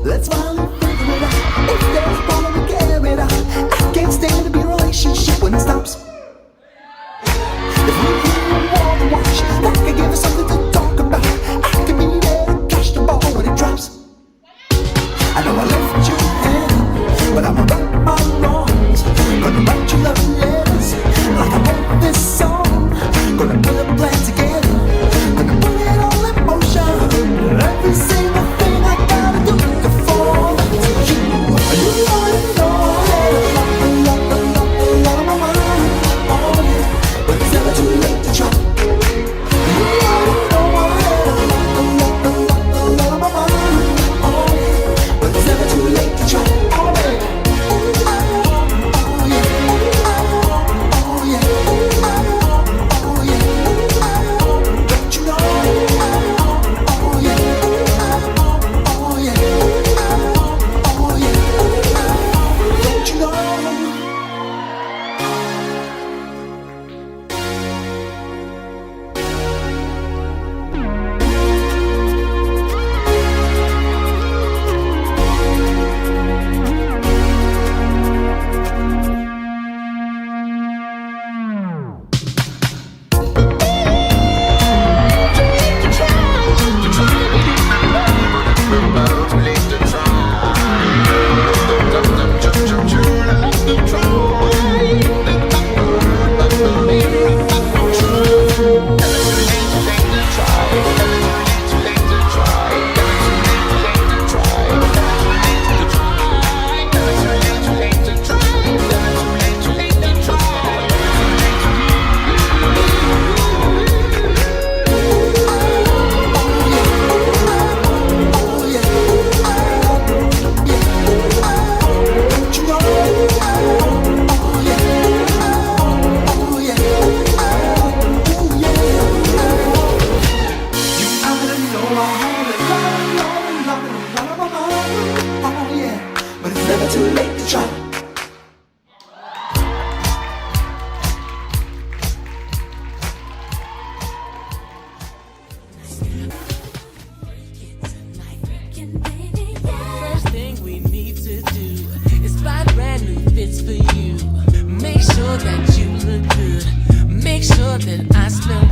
Let's finally figure it out. If there's a problem, we get it out. I can't stand to be in a relationship when it stops. If we hear more than watch, that could give us something to talk about. I can be there to catch the ball when it drops. I know I left you hanging, but I'ma right my wrongs. Gonna write you love letters like I wrote this song. Gonna put a plan together, gonna put it all in motion. Every single thing I gotta do to fall to you. You already know that I love my mind, oh yeah, but it's never too late to try. You already know that I love my mind, oh yeah, but it's never too late to try. Oh yeah, oh yeah, oh yeah, oh yeah, don't you know? Oh yeah, oh yeah, oh yeah, don't you know? But it's never too late to try. First thing we need to do is buy brand new fits for you. Make sure that you look good. Make sure that I smell